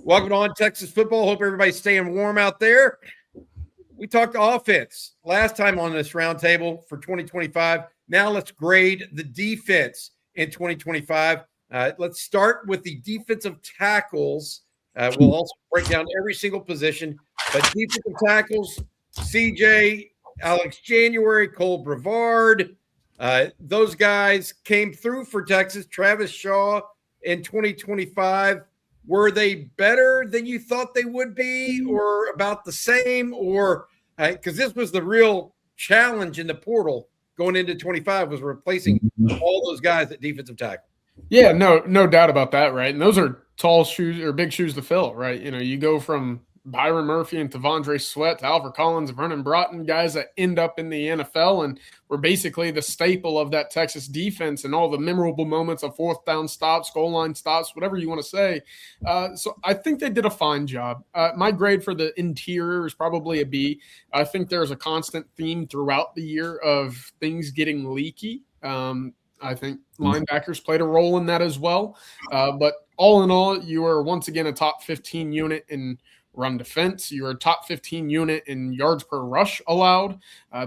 Welcome on Texas football. Hope everybody's staying warm out there. We talked offense last time on this roundtable for 2025. Now let's grade the defense in 2025. Let's start with the defensive tackles. We'll also break down every single position, but defensive tackles, CJ, Alex January, Cole Brevard, those guys came through for Texas. Travis Shaw in 2025. Were they better than you thought they would be, or about the same? Or because this was the real challenge in the portal going into 25 was replacing all those guys at defensive tackle. Yeah, no doubt about that, right? And those are tall shoes or big shoes to fill, right? You know, you go from Byron Murphy and Tavondre Sweat to Alfred Collins, Vernon Broughton, guys that end up in the NFL and were basically the staple of that Texas defense and all the memorable moments of fourth down stops, goal line stops, whatever you want to say. So I think they did a fine job. My grade for the interior is probably a B. I think there's a constant theme throughout the year of things getting leaky. I think linebackers played a role in that as well. But all in all, you are once again a top 15 unit in run defense. You're a top 15 unit in yards per rush allowed.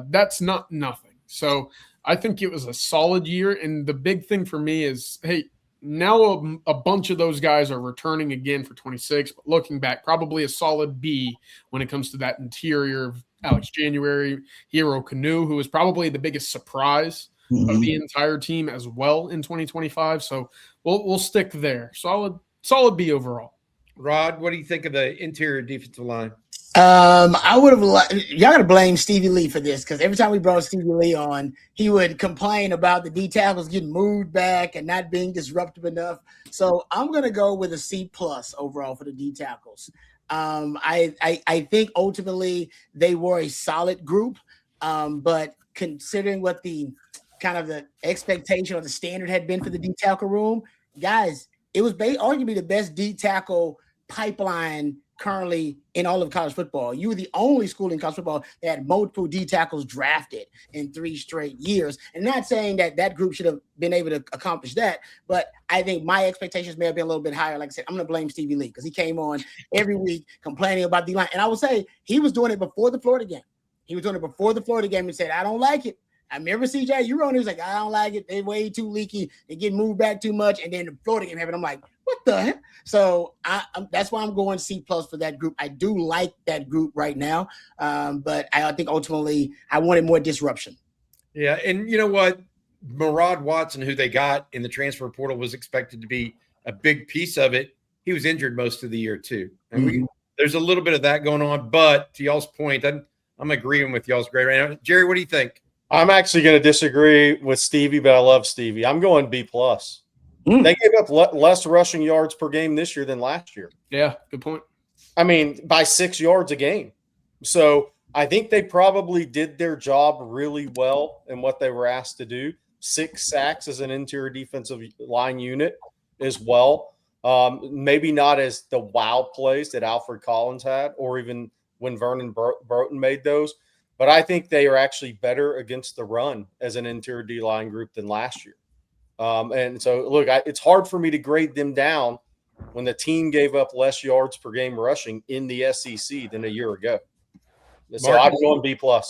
That's not nothing. So I think it was a solid year. And the big thing for me is, hey, now a bunch of those guys are returning again for 26. But looking back, probably a solid B when it comes to that interior of Alex January, Hero Canoe, who was probably the biggest surprise of the entire team as well in 2025. So we'll stick there. Solid B overall. Rod, what do you think of the interior defensive line? I would have y'all gotta blame Stevie Lee for this, because every time we brought Stevie Lee on, he would complain about the D tackles getting moved back and not being disruptive enough. So I'm gonna go with a C+ overall for the D tackles. I think ultimately they were a solid group, but considering what the kind of the expectation or the standard had been for the D tackle room, guys, it was arguably the best D tackle pipeline currently in all of college football. You were the only school in college football that had multiple D tackles drafted in 3 straight years. And not saying that group should have been able to accomplish that, but I think my expectations may have been a little bit higher. Like I said, I'm going to blame Stevie Lee because he came on every week complaining about the line. And I will say he was doing it before the Florida game. He was doing it before the Florida game and said, I don't like it. I remember CJ, you were on. He was like, I don't like it. They're way too leaky. They get moved back too much. And then the Florida game happened. I'm like, what the heck? So that's why I'm going C+ for that group. I do like that group right now. But I think ultimately I wanted more disruption. Yeah. And you know what? Murad Watson, who they got in the transfer portal, was expected to be a big piece of it. He was injured most of the year too. And there's a little bit of that going on. But to y'all's point, I'm agreeing with y'all's grade right now. Jerry, what do you think? I'm actually going to disagree with Stevie, but I love Stevie. I'm going B+. They gave up less rushing yards per game this year than last year. Yeah, good point. I mean, by 6 yards a game. So I think they probably did their job really well in what they were asked to do. 6 sacks as an interior defensive line unit as well. Maybe not as the wow plays that Alfred Collins had, or even when Vernon Broughton made those. But I think they are actually better against the run as an interior D-line group than last year. And so, look, it's hard for me to grade them down when the team gave up less yards per game rushing in the SEC than a year ago. So I'm going B+. All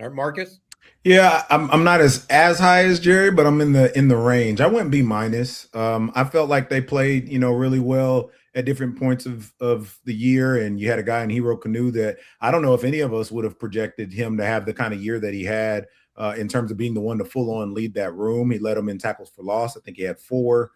right, Marcus? Yeah, I'm not as high as Jerry, but I'm in the range. I went B-. I felt like they played, really well at different points of the year. And you had a guy in Hero Canoe that I don't know if any of us would have projected him to have the kind of year that he had in terms of being the one to full on lead that room. He led them in tackles for loss. I think he had 4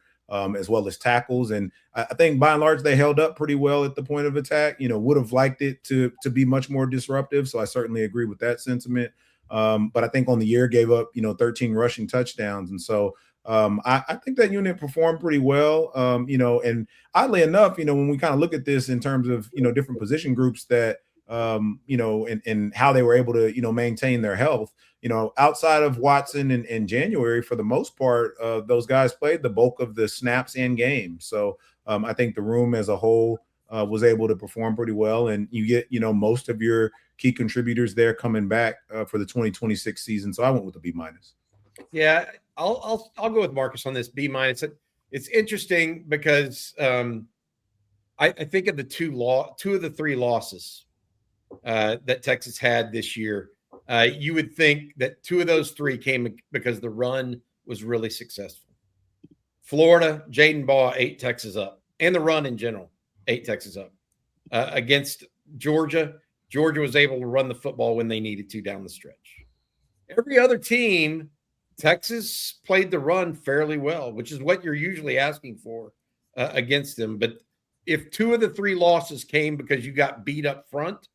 as well as tackles. And I think by and large, they held up pretty well at the point of attack. Would have liked it to be much more disruptive. So I certainly agree with that sentiment. But I think on the year gave up, 13 rushing touchdowns. And so I think that unit performed pretty well, and oddly enough, when we kind of look at this in terms of, different position groups that, and how they were able to, maintain their health, outside of Watson and January, for the most part, those guys played the bulk of the snaps in game. So I think the room as a whole was able to perform pretty well. And you get, most of your key contributors there coming back for the 2026 season. So I went with a B-. Yeah, I'll go with Marcus on this B-. It's interesting because I think of the two of the three losses that Texas had this year. You would think that two of those three came because the run was really successful. Florida, Jaden Baugh ate Texas up, and the run in general ate Texas up. Against Georgia, Georgia was able to run the football when they needed to down the stretch. Every other team, Texas played the run fairly well, which is what you're usually asking for against them. But if two of the three losses came because you got beat up front,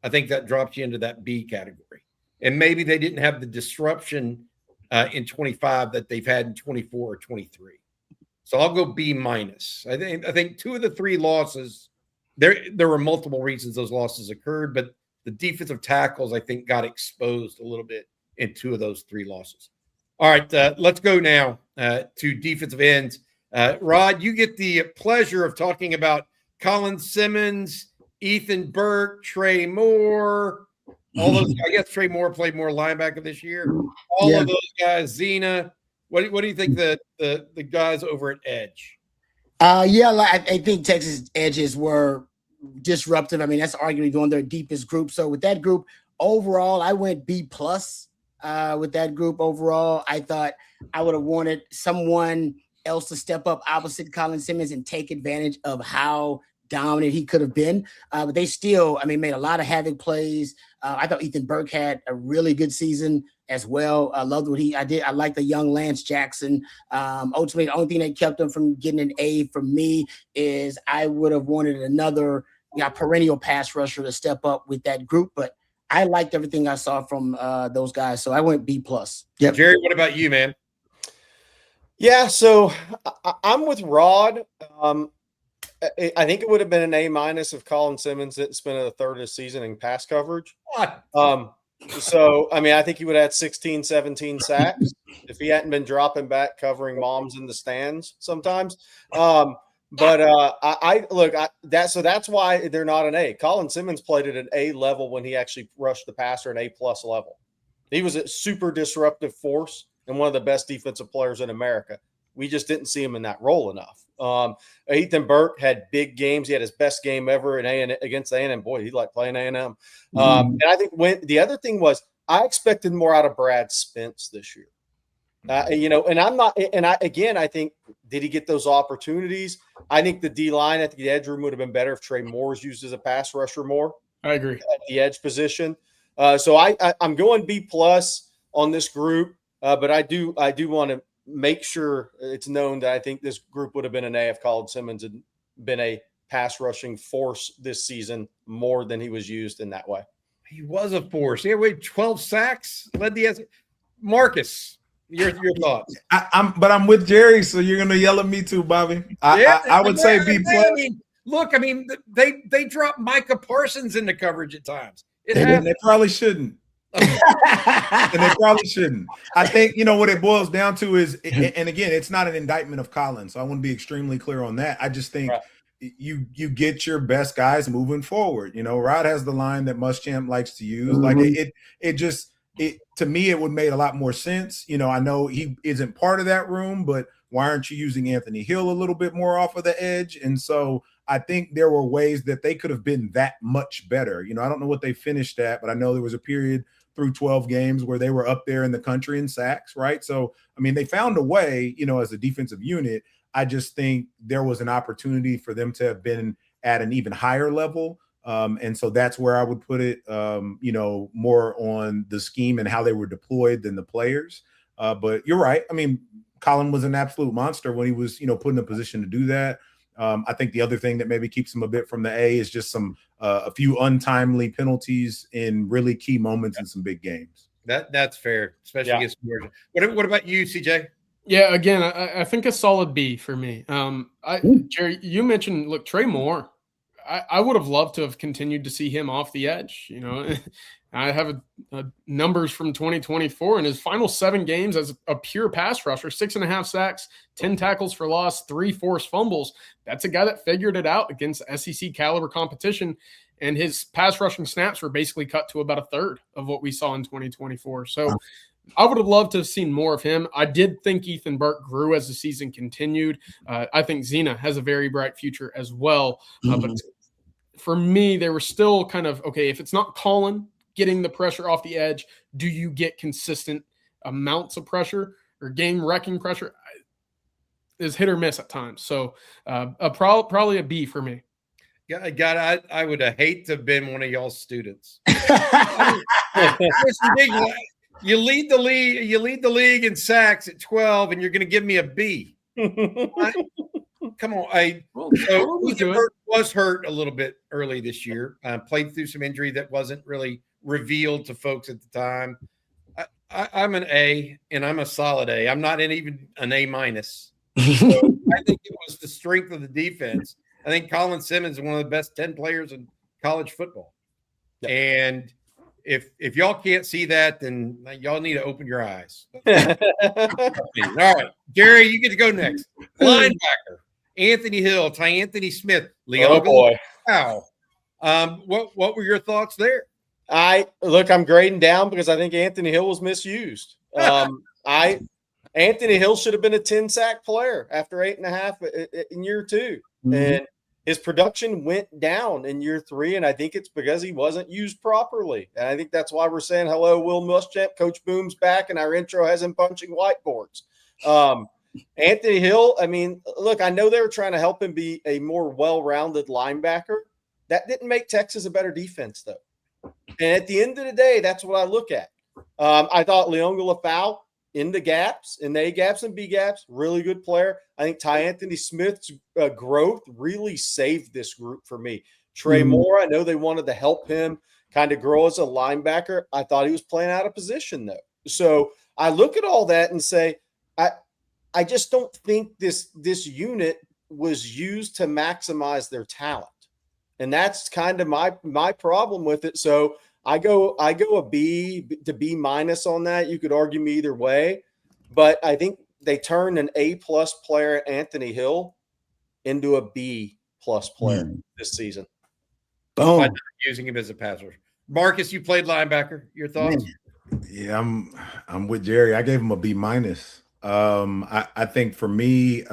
I think that drops you into that B category. And maybe they didn't have the disruption in 25 that they've had in 24 or 23. So I'll go B minus. I think two of the three losses, there were multiple reasons those losses occurred, but the defensive tackles, I think, got exposed a little bit in two of those three losses. All right, let's go now to defensive ends. Rod, you get the pleasure of talking about Colin Simmons, Ethan Burke, Trey Moore, all those. I guess Trey Moore played more linebacker this year. All of those guys, Zena. What do you think the guys over at edge? I think Texas edges were disruptive. I mean, that's arguably one of their deepest groups. So with that group overall, I went B plus. With that group overall, I thought I would have wanted someone else to step up opposite Colin Simmons and take advantage of how dominant he could have been. But they still, made a lot of havoc plays. I thought Ethan Burke had a really good season as well. I loved what I did. I like the young Lance Jackson. Ultimately, the only thing that kept him from getting an A from me is I would have wanted another perennial pass rusher to step up with that group. But I liked everything I saw from those guys. So I went B plus. Yep. Jerry, what about you, man? Yeah, so I'm with Rod. I think it would have been an A minus if Colin Simmons didn't spend a third of the season in pass coverage. What? I think he would have had 16, 17 sacks if he hadn't been dropping back, covering moms in the stands sometimes. That's why they're not an A. Colin Simmons played at an A level when he actually rushed the passer, an A plus level. He was a super disruptive force and one of the best defensive players in America. We just didn't see him in that role enough. Ethan Burke had big games. He had his best game ever against A&M. Boy, he liked playing A&M. And I think the other thing was I expected more out of Brad Spence this year. I think, did he get those opportunities? I think the D-line at the edge room would have been better if Trey Moore was used as a pass rusher more. I agree. At the edge position. So I'm going B plus on this group, but I do want to make sure it's known that I think this group would have been an A if Colin Simmons had been a pass rushing force this season more than he was used in that way. He was a force. He had 12 sacks, led the Marcus. Your thoughts? I'm with Jerry, so you're gonna yell at me too, Bobby. I would say B plus. They dropped Micah Parsons into coverage at times. They probably shouldn't. And they probably shouldn't. I think what it boils down to is, and again, it's not an indictment of Colin, so I want to be extremely clear on that. I just think you get your best guys moving forward. Rod has the line that Muschamp likes to use. Like it to me, it would make a lot more sense. I know he isn't part of that room, but why aren't you using Anthony Hill a little bit more off of the edge? And so I think there were ways that they could have been that much better. I don't know what they finished at, but I know there was a period through 12 games where they were up there in the country in sacks, right? So, they found a way, as a defensive unit. I just think there was an opportunity for them to have been at an even higher level. And so that's where I would put it, more on the scheme and how they were deployed than the players. But you're right. Colin was an absolute monster when he was, put in a position to do that. I think the other thing that maybe keeps him a bit from the A is just a few untimely penalties in really key moments in some big games. That's fair, especially against Georgia. What about you, CJ? Yeah, again, I think a solid B for me. Jerry, you mentioned, Trey Moore. I would have loved to have continued to see him off the edge. I have numbers from 2024 in his final 7 games as a pure pass rusher, 6.5 sacks, 10 tackles for loss, 3 forced fumbles. That's a guy that figured it out against SEC caliber competition. And his pass rushing snaps were basically cut to about a third of what we saw in 2024. So I would have loved to have seen more of him. I did think Ethan Burke grew as the season continued. I think Zena has a very bright future as well. But for me, they were still kind of, okay, if it's not Colin getting the pressure off the edge, do you get consistent amounts of pressure or game-wrecking pressure? Is hit or miss at times. So probably a B for me. Yeah, I would have hate to have been one of y'all's students. You lead the league. You lead the league in sacks at 12, and you're going to give me a B. Come on, was hurt a little bit early this year. Played through some injury that wasn't really revealed to folks at the time. I'm an A, and I'm a solid A. I'm not even an A minus. So I think it was the strength of the defense. I think Colin Simmons is one of the best 10 players in college football, and if y'all can't see that, then y'all need to open your eyes. All right, Jerry, you get to go next. Linebacker, Anthony Hill, Anthony Smith, Leo. Oh boy! Wow. What were your thoughts there? I'm grading down because I think Anthony Hill was misused. Anthony Hill should have been a 10-sack player after 8.5 in year 2, and his production went down in year 3, and I think it's because he wasn't used properly. And I think that's why we're saying hello, Will Muschamp. Coach Boom's back, and our intro has him punching whiteboards. Anthony Hill, I mean, look, I know they were trying to help him be a more well-rounded linebacker. That didn't make Texas a better defense, though. And at the end of the day, that's what I look at. I thought Leonga Lafau in the gaps, in the A gaps and B gaps, really good player. I think Anthony Smith's growth really saved this group for me. Trey Moore, I know they wanted to help him kind of grow as a linebacker. I thought he was playing out of position, though. So I look at all that and say, I just don't think this unit was used to maximize their talent. And that's kind of my problem with it. So I go a B to B minus on that. You could argue me either way, but I think they turned an A+ player, Anthony Hill, into a B+ player this season. Boom. By not using him as a passer. Marcus, you played linebacker. Your thoughts? Yeah, I'm with Jerry. I gave him a B-. I think for me,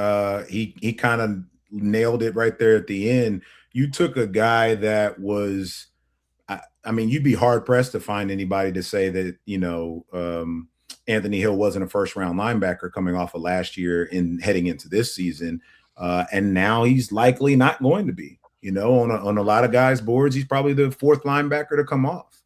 he kind of nailed it right there at the end. You took a guy that was, I mean, you'd be hard pressed to find anybody to say that, Anthony Hill wasn't a first-round linebacker coming off of last year and heading into this season. And now he's likely not going to be, on a lot of guys' boards. He's probably the 4th linebacker to come off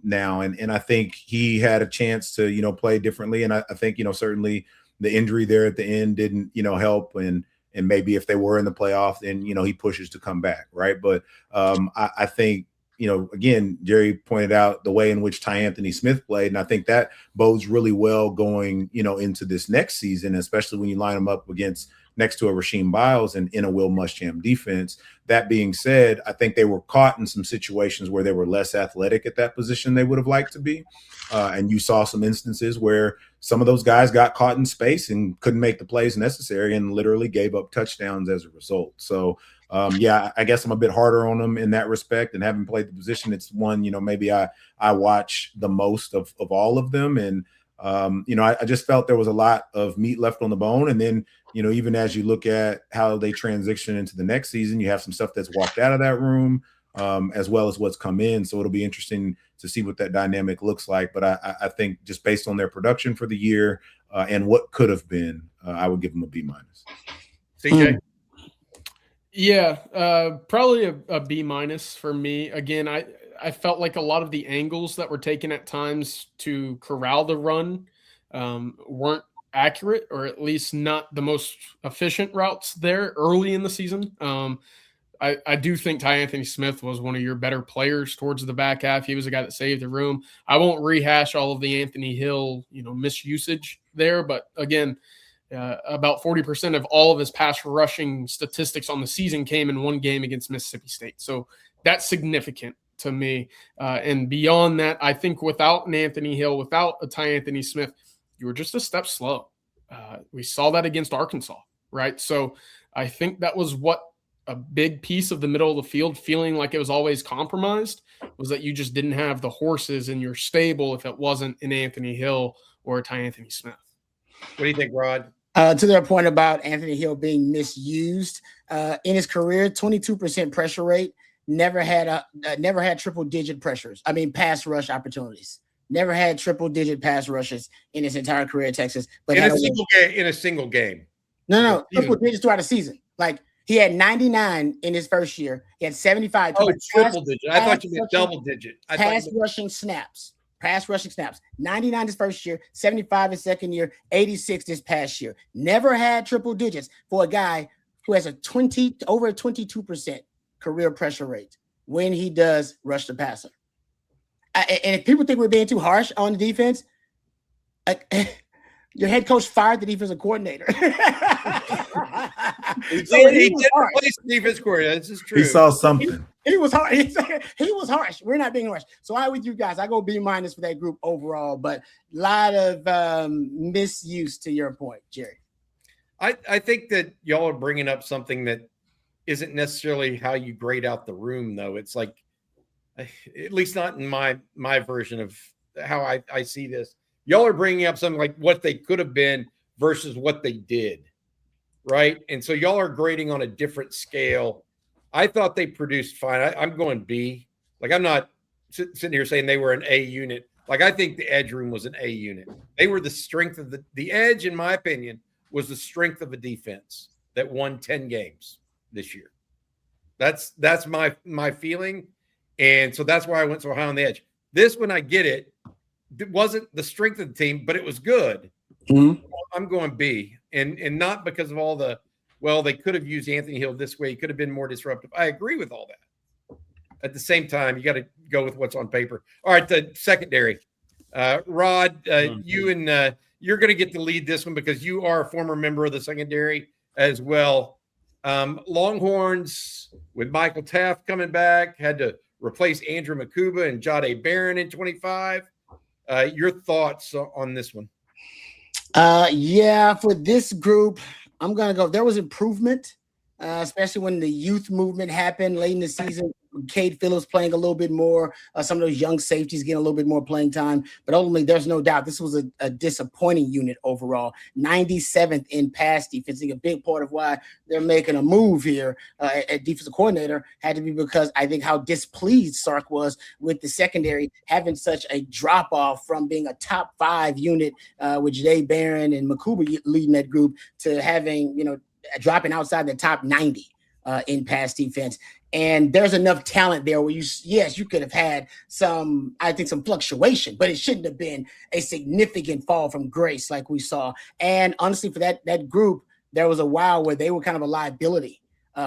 now. And I think he had a chance to, play differently. And I think, certainly the injury there at the end didn't, help. And maybe if they were in the playoff, then, he pushes to come back. Right. But I think, again, Jerry pointed out the way in which Anthony Smith played. And I think that bodes really well going, into this next season, especially when you line them up next to a Rasheem Biles and in a Will Muschamp defense. That being said, I think they were caught in some situations where they were less athletic at that position they would have liked to be. And you saw some instances where some of those guys got caught in space and couldn't make the plays necessary and literally gave up touchdowns as a result. So, I guess I'm a bit harder on them in that respect, and having played the position, it's one, maybe I watch the most of all of them. And, I just felt there was a lot of meat left on the bone. And then, even as you look at how they transition into the next season, you have some stuff that's walked out of that room, as well as what's come in. So it'll be interesting to see what that dynamic looks like. But I think just based on their production for the year and what could have been, I would give them a B-. CJ? Yeah, probably a B- for me. Again, I felt like a lot of the angles that were taken at times to corral the run weren't accurate, or at least not the most efficient routes there early in the season. I do think Anthony Smith was one of your better players towards the back half. He was a guy that saved the room. I won't rehash all of the Anthony Hill, misusage there, but again, about 40% of all of his pass rushing statistics on the season came in one game against Mississippi State. So that's significant to me. And beyond that, I think without an Anthony Hill, without a Anthony Smith, you were just a step slow. We saw that against Arkansas, right? So I think that was what a big piece of the middle of the field feeling like it was always compromised was that you just didn't have the horses in your stable if it wasn't an Anthony Hill or a Ty Anthony Smith. What do you think, Rod? To their point about Anthony Hill being misused in his career, 22% pressure rate, never had triple-digit pressures. I mean, pass rush opportunities. Never had triple-digit pass rushes in his entire career at Texas. But in a single game. No, triple digits throughout the season. Like he had 99 in his first year. He had 75. Oh, triple digit. I thought you meant double digit. Pass rushing snaps. 99 his first year, 75 his second year, 86 this past year. Never had triple digits for a guy who has over a 22% career pressure rate when he does rush the passer. And if people think we're being too harsh on the defense, your head coach fired the defensive coordinator. He did replace the defense coordinator. This is true. He saw something. He was harsh. He was harsh. We're not being harsh. So I with you guys. I go B- for that group overall, but a lot of misuse to your point, Jerry. I think that y'all are bringing up something that isn't necessarily how you grade out the room, though. It's like, at least not in my version of how I see this. Y'all are bringing up something like what they could have been versus what they did, right? And so y'all are grading on a different scale. I thought they produced fine. I'm going B. Like, I'm not sitting here saying they were an A unit. Like, I think the edge room was an A unit. They were the strength of the edge, in my opinion, was the strength of a defense that won 10 games this year. That's my feeling. And so that's why I went so high on the edge. This one, I get it. It wasn't the strength of the team, but it was good. Mm-hmm. I'm going B. And not because of all the, well, they could have used Anthony Hill this way. He could have been more disruptive. I agree with all that. At the same time, you got to go with what's on paper. All right, the secondary. Rod, you and you're going to get to lead this one because you are a former member of the secondary as well. Longhorns with Michael Taft coming back had to replace Andrew Makuba and Jade Barron in 25. Your thoughts on this one? Yeah, for this group, I'm going to go. There was improvement, especially when the youth movement happened late in the season. Cade Phillips playing a little bit more, some of those young safeties getting a little bit more playing time. But ultimately, there's no doubt this was a disappointing unit overall. 97th in pass defense. I think a big part of why they're making a move here at defensive coordinator had to be because I think how displeased Sark was with the secondary having such a drop off from being a top 5 unit with Jade Barron and Makuba leading that group to having, dropping outside the top 90 in pass defense. And there's enough talent there where you could have had some fluctuation, but it shouldn't have been a significant fall from grace like we saw. And honestly, for that group, there was a while where they were kind of a liability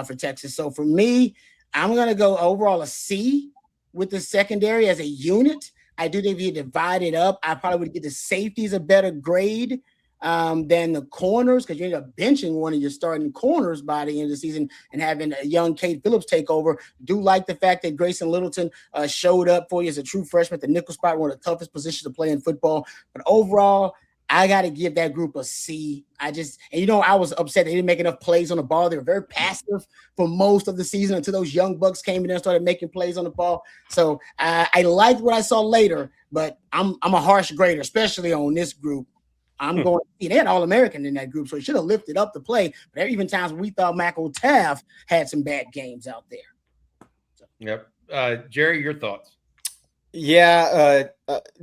for Texas. So for me, I'm going to go overall a C with the secondary as a unit. I do think if you divide it up, I probably would give the safeties a better grade than the corners, because you end up benching one of your starting corners by the end of the season and having a young Cade Phillips take over. Do like the fact that Grayson Littleton showed up for you as a true freshman at the nickel spot, one of the toughest positions to play in football. But overall, I got to give that group a C. I was upset they didn't make enough plays on the ball. They were very passive for most of the season until those young bucks came in there and started making plays on the ball. So I liked what I saw later, but I'm a harsh grader, especially on this group. I'm going, they had All-American in that group, so it should have lifted up the play. But there are even times when we thought Michael Taft had some bad games out there. So. Yep. Jerry, your thoughts? Yeah,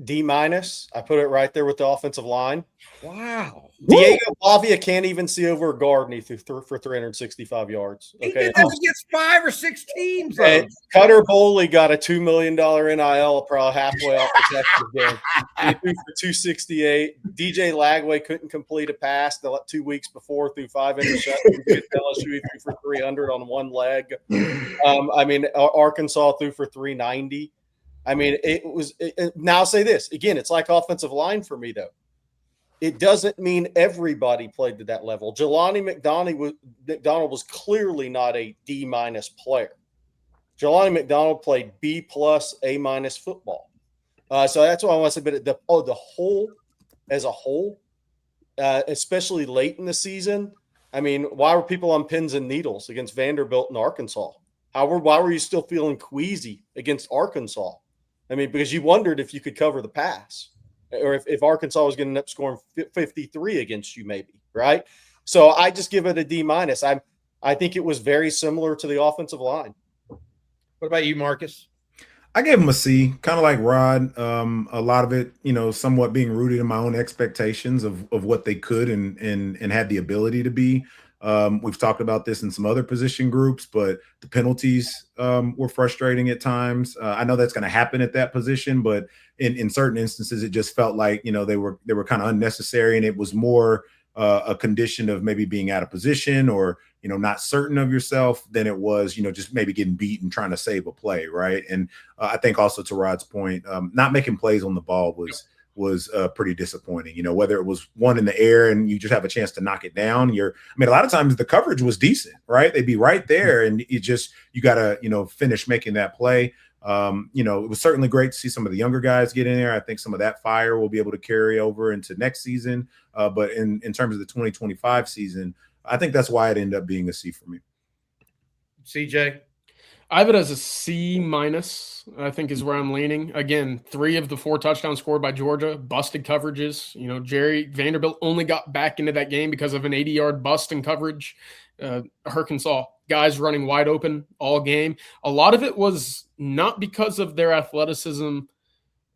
D-. I put it right there with the offensive line. Wow. Diego Pavia can't even see over a guard and he threw for 365 yards. Okay. He did that against 5 or 6 teams. Cutter Boley got a $2 million NIL probably halfway off the Texas game. He threw for 268. DJ Lagway couldn't complete a pass 2 weeks before, threw 5 interceptions. LSU threw for 300 on one leg. Arkansas threw for 390. Now I'll say this again, it's like offensive line for me though. It doesn't mean everybody played to that level. Jelani McDonald was clearly not a D- player. Jelani McDonald played B+, A- football. So that's why I want to say, but the whole as a whole, especially late in the season, why were people on pins and needles against Vanderbilt and Arkansas? Why were you still feeling queasy against Arkansas? I mean, because you wondered if you could cover the pass or if Arkansas was going to end up scoring 53 against you, maybe, right? So I just give it a D-. I think it was very similar to the offensive line. What about you, Marcus? I gave him a C, kind of like Rod. A lot of it, somewhat being rooted in my own expectations of what they could and had the ability to be. We've talked about this in some other position groups, but the penalties were frustrating at times. I know that's going to happen at that position, but in certain instances, it just felt like they were kind of unnecessary, and it was more a condition of maybe being out of position or not certain of yourself than it was just maybe getting beat and trying to save a play, right? And I think also to Rod's point, not making plays on the ball was pretty disappointing. Whether it was one in the air and you just have a chance to knock it down. A lot of times the coverage was decent, right? They'd be right there, and you got to finish making that play. It was certainly great to see some of the younger guys get in there. I think some of that fire will be able to carry over into next season. But in terms of the 2025 season, I think that's why it ended up being a C for me. CJ? I have it as a C-, I think is where I'm leaning. Again, 3 of the 4 touchdowns scored by Georgia, busted coverages. Jerry Vanderbilt only got back into that game because of an 80-yard bust in coverage. Arkansas, guys running wide open all game. A lot of it was not because of their athleticism,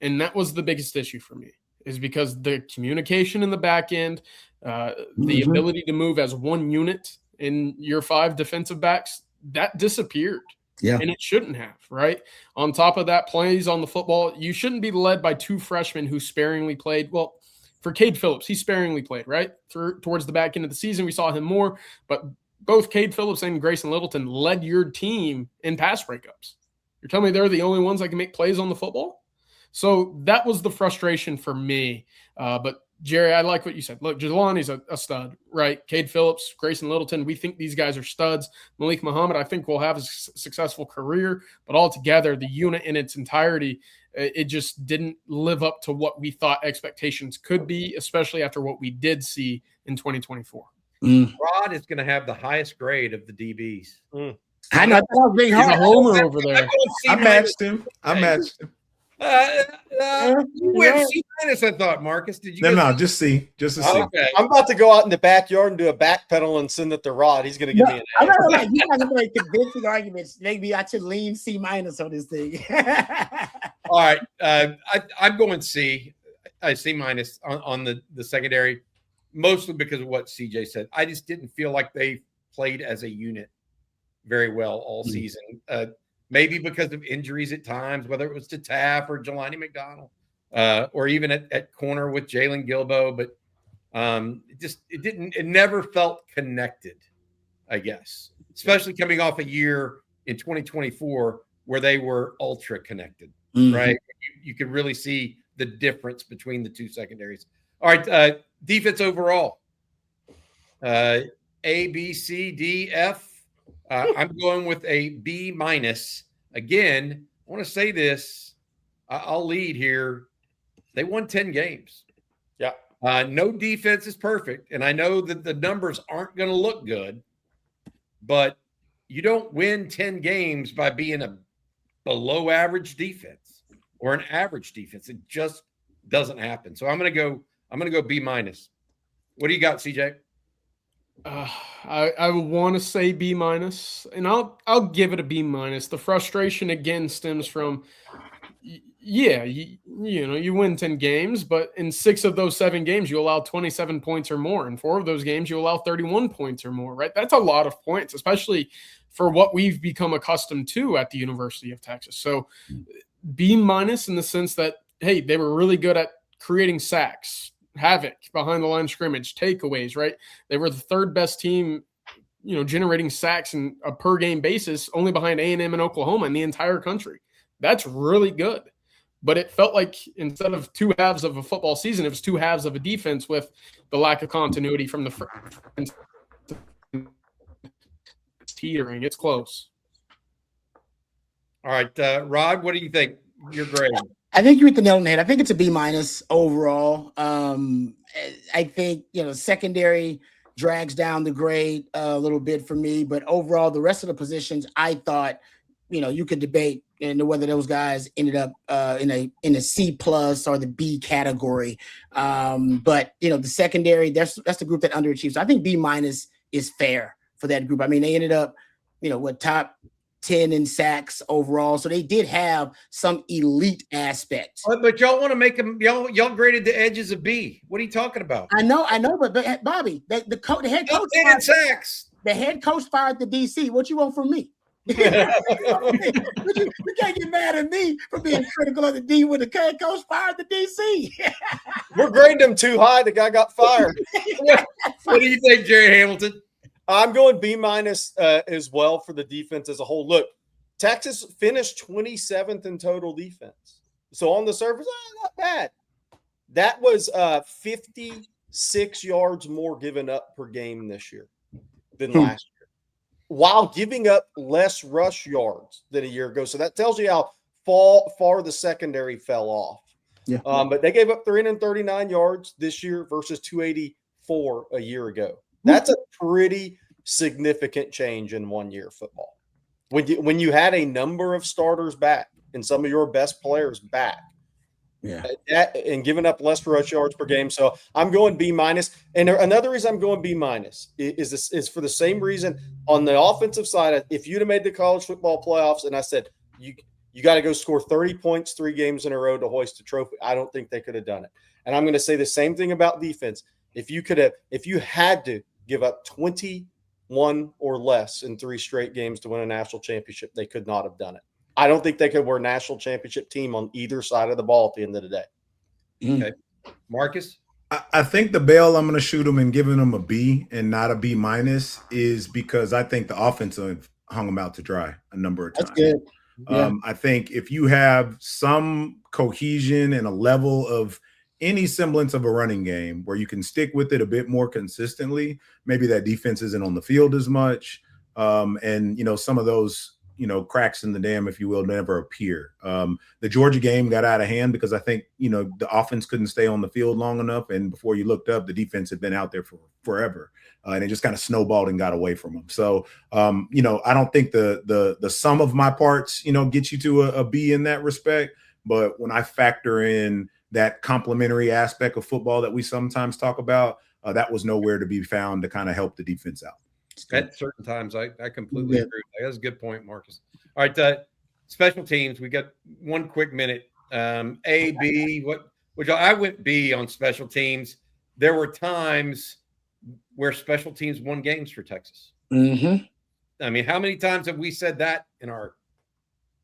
and that was the biggest issue for me, is because the communication in the back end, the ability to move as one unit in your 5 defensive backs, that disappeared. Yeah. And it shouldn't have, right? On top of that, plays on the football, you shouldn't be led by 2 freshmen who sparingly played. Well, for Cade Phillips, he sparingly played, right? Towards the back end of the season, we saw him more, but both Cade Phillips and Grayson Littleton led your team in pass breakups. You're telling me they're the only ones that can make plays on the football? So that was the frustration for me. But Jerry, I like what you said. Look, Jelani's a stud, right? Cade Phillips, Grayson Littleton, we think these guys are studs. Malik Muhammad, I think will have a successful career, but altogether, the unit in its entirety, it just didn't live up to what we thought expectations could be, especially after what we did see in 2024. Rod is going to have the highest grade of the DBs. I know that was big. He's a homer over there. I matched him. You went C-, I thought, Marcus. Did you? No, just C. Just a C. Okay. I'm about to go out in the backyard and do a back pedal and send it to Rod. He's going to give me an A. I'm not gonna you're not gonna make convincing arguments. Maybe I should lean C- on this thing. All right. I'm going C. C- on the secondary, mostly because of what CJ said. I just didn't feel like they played as a unit very well all season. Maybe because of injuries at times, whether it was to Taff or Jelani McDonald, or even at corner with Jalen Gilbo. But it never felt connected, I guess, especially coming off a year in 2024 where they were ultra connected, right? You could really see the difference between the 2 secondaries. All right. Defense overall, A, B, C, D, F. I'm going with a B-. Again, I want to say this. I'll lead here. They won 10 games. Yeah. No defense is perfect. And I know that the numbers aren't going to look good, but you don't win 10 games by being a below average defense or an average defense. It just doesn't happen. So I'm going to go B-. What do you got, CJ? I want to say B-, and I'll give it a B-. The frustration again stems from, you win 10 games, but in 6 of those 7 games, you allow 27 points or more. In 4 of those games, you allow 31 points or more, right? That's a lot of points, especially for what we've become accustomed to at the University of Texas. So B- in the sense that, hey, they were really good at creating sacks, havoc behind the line of scrimmage, takeaways, right? They were the 3rd best team, generating sacks in a per game basis, only behind A&M and Oklahoma in the entire country. That's really good. But it felt like instead of 2 halves of a football season, it was 2 halves of a defense with the lack of continuity from the front. It's teetering. It's close. All right. Rod, what do you think? Your grade? I think you hit the nail on the head. I think it's a B- overall. I think, secondary drags down the grade a little bit for me, but overall, the rest of the positions, I thought, you could debate and whether those guys ended up in a C plus or the B category. But the secondary, that's the group that underachieves. So I think B minus is fair for that group. I mean, they ended up, top 10 in sacks overall. So they did have some elite aspects. But y'all want to make them, y'all graded the edges a B. What are you talking about? I know, but Bobby, the head coach fired, sacks. The head coach fired the DC. What you want from me? You can't get mad at me for being critical of the D when the head coach fired the DC. We're grading them too high. The guy got fired. What do you think, Jerry Hamilton? I'm going B minus as well for the defense as a whole. Look, Texas finished 27th in total defense. So on the surface, not bad. That was 56 yards more given up per game this year than last year, while giving up less rush yards than a year ago. So that tells you how far the secondary fell off. Yeah. But they gave up 339 yards this year versus 284 a year ago. That's a pretty significant change in 1 year of football. When you had a number of starters back and some of your best players back, and giving up less rush yards per game. So I'm going B minus. And another reason I'm going B minus is for the same reason on the offensive side. If you'd have made the college football playoffs and I said you got to go score 30 points 3 games in a row to hoist a trophy, I don't think they could have done it. And I'm going to say the same thing about defense. If you had to give up 21 or less in 3 straight games to win a national championship, they could not have done it. I don't think they could wear a national championship team on either side of the ball at the end of the day. Okay. Marcus? I think the bail I'm going to shoot them and giving them a B and not a B minus is because I think the offensive hung them out to dry a number of times. That's good. Yeah. I think if you have some cohesion and a level of any semblance of a running game where you can stick with it a bit more consistently, maybe that defense isn't on the field as much. And, some of those, cracks in the dam, if you will, never appear. The Georgia game got out of hand because I think, the offense couldn't stay on the field long enough. And before you looked up, the defense had been out there for forever. And it just kind of snowballed and got away from them. So, I don't think the sum of my parts, get you to a B in that respect. But when I factor in that complementary aspect of football that we sometimes talk about, that was nowhere to be found to kind of help the defense out. At certain times, I completely agree. That's a good point, Marcus. All right, special teams. We got 1 quick minute. A, B. I went B on special teams. There were times where special teams won games for Texas. Mm-hmm. I mean, how many times have we said that in our?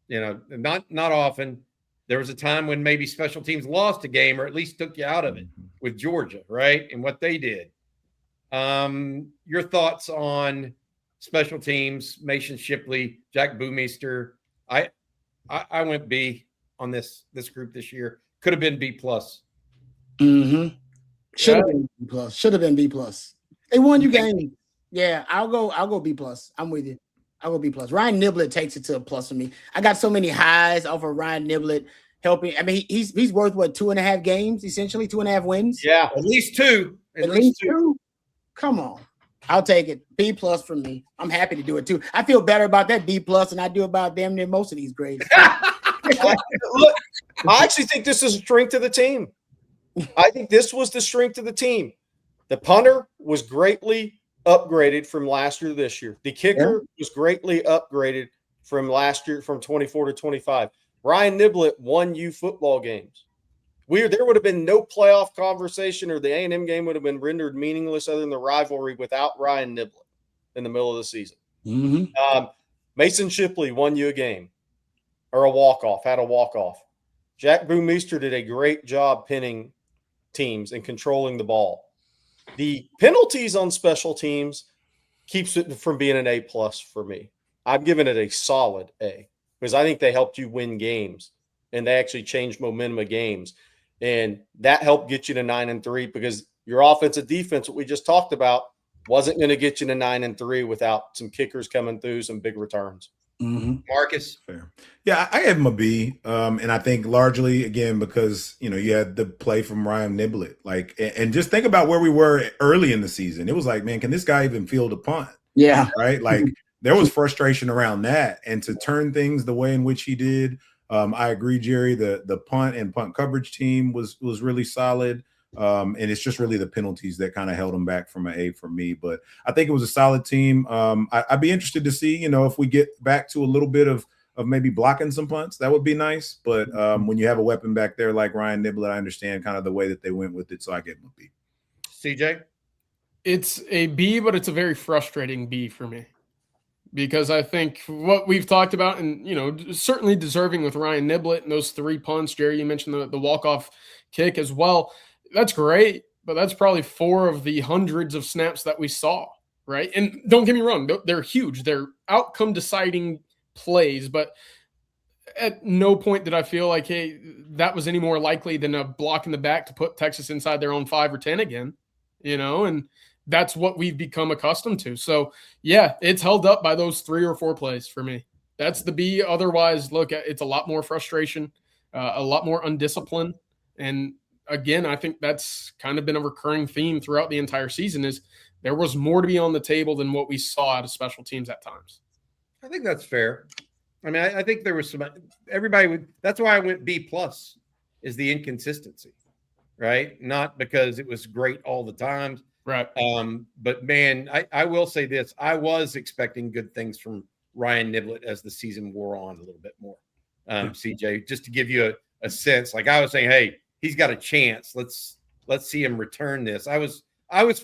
Not often. There was a time when maybe special teams lost a game or at least took you out of it with Georgia, right? And what they did. Your thoughts on special teams, Mason Shipley, Jack Boomeister. I went B on this group this year. Could have been B plus. Mm-hmm. Should have been B plus. Should have been B plus. They won you games. Yeah, I'll go B plus. I'm with you. I'll go B plus. Ryan Niblett takes it to a plus for me. I got so many highs off of Ryan Niblett helping. I mean, he's worth 2.5 games, essentially 2.5 wins. Yeah, at least 2. At least two. Come on. I'll take it. B plus for me. I'm happy to do it too. I feel better about that B plus than I do about damn near most of these grades. Look, I actually think this is a strength of the team. I think this was the strength of the team. The punter was greatly upgraded from last year to this year. The kicker was greatly upgraded from last year, from 24 to 25. Ryan Niblett won you football games. There would have been no playoff conversation, or the A&M game would have been rendered meaningless other than the rivalry without Ryan Niblett in the middle of the season. Mm-hmm. Mason Shipley won you a game, or a walk-off, had a walk-off. Jack Boomeister did a great job pinning teams and controlling the ball. The penalties on special teams keeps it from being an A plus for me. I'm giving it a solid A because I think they helped you win games and they actually changed momentum of games. And that helped get you to 9-3 because your offensive defense, what we just talked about, wasn't going to get you to 9-3 without some kickers coming through, some big returns. Mm-hmm. Marcus? Fair. Yeah, I have him a B. And I think largely, again, because, you had the play from Ryan Niblett. And just think about where we were early in the season. It was like, man, can this guy even field a punt? Yeah. Right? there was frustration around that. And to turn things the way in which he did, I agree, Jerry. The punt and punt coverage team was really solid. And it's just really the penalties that kind of held them back from an A for me. But I think it was a solid team. I'd be interested to see, if we get back to a little bit of maybe blocking some punts, that would be nice. But when you have a weapon back there like Ryan Niblett, I understand kind of the way that they went with it. So I give him a B. CJ? It's a B, but it's a very frustrating B for me. Because I think what we've talked about, and certainly deserving with Ryan Niblett and those 3 punts. Jerry, you mentioned the walk-off kick as well. That's great, but that's probably 4 of the hundreds of snaps that we saw, right? And don't get me wrong, they're huge. They're outcome-deciding plays, but at no point did I feel like, hey, that was any more likely than a block in the back to put Texas inside their own 5 or 10 again, and that's what we've become accustomed to. So, yeah, it's held up by those 3 or 4 plays for me. That's the B. Otherwise, look, it's a lot more frustration, a lot more undisciplined. And, again, I think that's kind of been a recurring theme throughout the entire season is there was more to be on the table than what we saw out of special teams at times. I think that's fair. I mean, I think there was that's why I went B+ is the inconsistency, right? Not because it was great all the time. Right. But man, I will say this. I was expecting good things from Ryan Niblett as the season wore on a little bit more. CJ, just to give you a sense, like I was saying, hey, he's got a chance. Let's see him return this. I was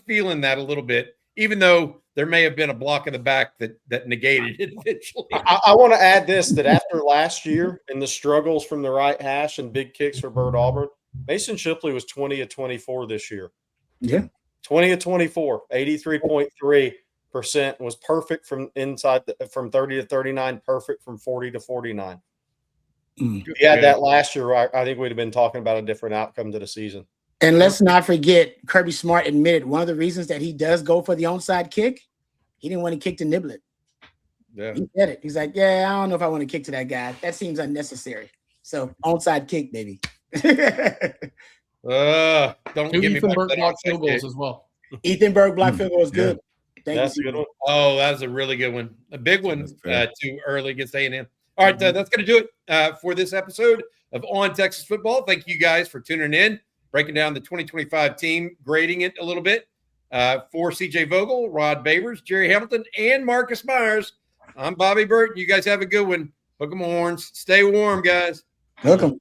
feeling that a little bit, even though there may have been a block in the back that negated it eventually. I want to add this, that after last year and the struggles from the right hash and big kicks for Bert Auburn, Mason Shipley was 20 of 24 this year. Yeah. 20 of 24, 83.3% was perfect from inside, from 30 to 39, perfect from 40 to 49. If you had that last year, I think we'd have been talking about a different outcome to the season. And let's not forget, Kirby Smart admitted one of the reasons that he does go for the onside kick, he didn't want to kick to Niblett. Yeah. He said it. He's like, yeah, I don't know if I want to kick to that guy. That seems unnecessary. So onside kick, baby. Don't give me Ethan Burke blocked field goals as well. Ethan Burke blocked field goal was good. That's a good one. Oh, that was a really good one. A big one too early against A&M. All right, that's going to do it for this episode of On Texas Football. Thank you guys for tuning in, breaking down the 2025 team, grading it a little bit. For CJ Vogel, Rod Babers, Jerry Hamilton, and Marcus Myers, I'm Bobby Burton. You guys have a good one. Hook 'em horns. Stay warm, guys. Welcome.